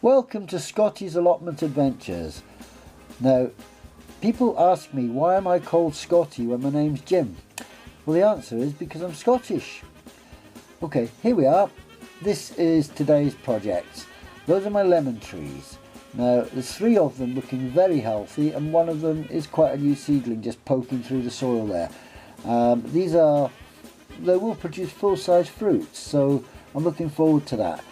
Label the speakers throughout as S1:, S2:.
S1: Welcome to Scotty's Allotment Adventures. Now, people ask me, why am I called Scotty when my name's Jim? Well, the answer is because I'm Scottish. Okay, here we are. This is today's project. Those are my lemon trees. Now, there's 3 of them looking very healthy, and one of them is quite a new seedling just poking through the soil there. They will produce full-size fruits, so I'm looking forward to that.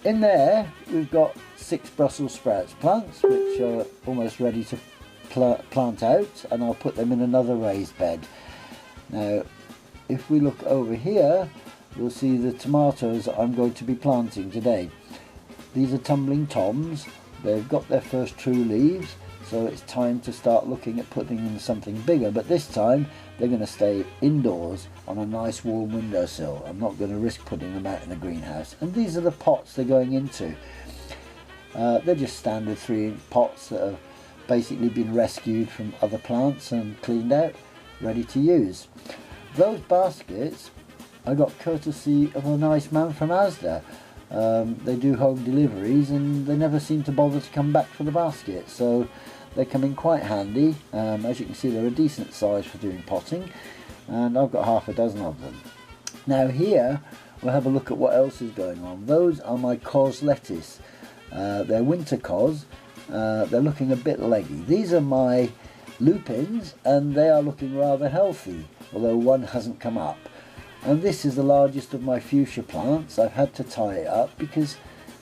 S1: In there, we've got 6 Brussels sprouts plants, which are almost ready to plant out, and I'll put them in another raised bed. Now, if we look over here, you'll see the tomatoes I'm going to be planting today. These are Tumbling Toms. They've got their first true leaves, so it's time to start looking at putting in something bigger, but this time they're going to stay indoors on a nice warm windowsill. I'm not going to risk putting them out in the greenhouse. And these are the pots they're going into. They're just standard 3-inch pots that have basically been rescued from other plants and cleaned out, ready to use. Those baskets I got courtesy of a nice man from Asda. They do home deliveries and they never seem to bother to come back for the basket, so they come in quite handy. As you can see, they're a decent size for doing potting, and I've got half a dozen of them. Now here we'll have a look at what else is going on. Those are my Cos lettuce. They're Winter Cos. They're looking a bit leggy. These are my lupins, and they are looking rather healthy, although one hasn't come up. And this is the largest of my fuchsia plants. I've had to tie it up because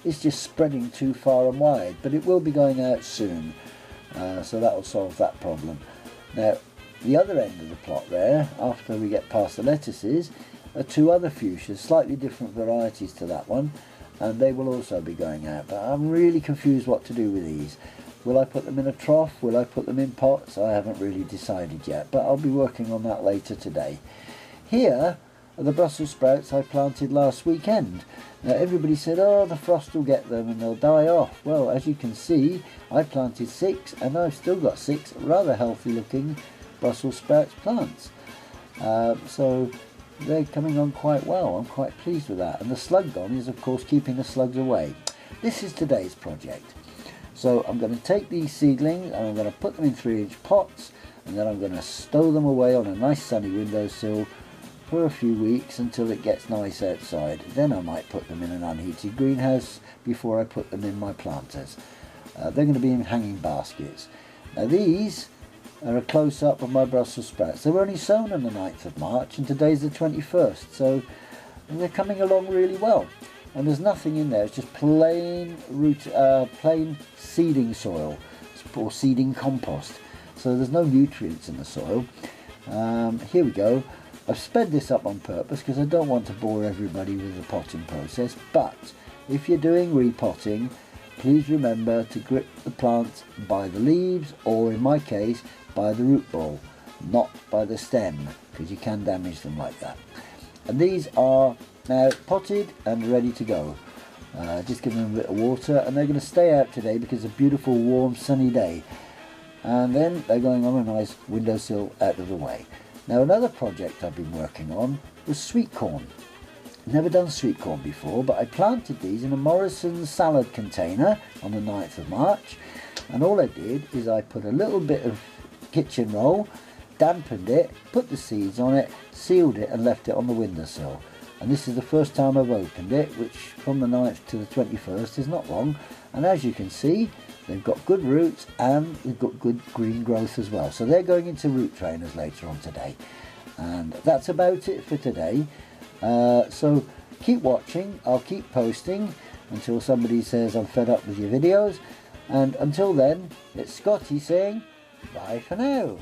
S1: it's just spreading too far and wide, but it will be going out soon, so that will solve that problem. Now, the other end of the plot there, after we get past the lettuces, are 2 other fuchsias, slightly different varieties to that one, and they will also be going out, but I'm really confused what to do with these. Will I put them in a trough? Will I put them in pots? I haven't really decided yet, but I'll be working on that later today. Here are the Brussels sprouts I planted last weekend. Now, everybody said, oh, the frost will get them and they'll die off. Well, as you can see, I planted 6 and I've still got 6 rather healthy looking Brussels sprouts plants. So they're coming on quite well. I'm quite pleased with that. And the slug gone is, of course, keeping the slugs away. This is today's project. So I'm going to take these seedlings and I'm going to put them in 3-inch pots, and then I'm going to stow them away on a nice sunny windowsill for a few weeks until it gets nice outside. Then I might put them in an unheated greenhouse before I put them in my planters. They're going to be in hanging baskets. Now these are a close-up of my Brussels sprouts. They were only sown on the 9th of March and today's the 21st, so they're coming along really well. And there's nothing in there, it's just plain seeding soil or seeding compost. So there's no nutrients in the soil. Here we go. I've sped this up on purpose because I don't want to bore everybody with the potting process, but if you're doing repotting, please remember to grip the plant by the leaves, or in my case by the root ball, not by the stem, because you can damage them like that. And these are now potted and ready to go. Just give them a bit of water, and they're going to stay out today because it's a beautiful warm sunny day, and then they're going on a nice windowsill out of the way. Now, another project I've been working on was sweet corn. Never done sweet corn before, but I planted these in a Morrison's salad container on the 9th of March, and all I did is I put a little bit of kitchen roll, dampened it, put the seeds on it, sealed it and left it on the windowsill. And this is the first time I've opened it, which from the 9th to the 21st is not long, and as you can see, they've got good roots and they've got good green growth as well. So they're going into root trainers later on today. And that's about it for today. So keep watching. I'll keep posting until somebody says I'm fed up with your videos. And until then, it's Scotty saying bye for now.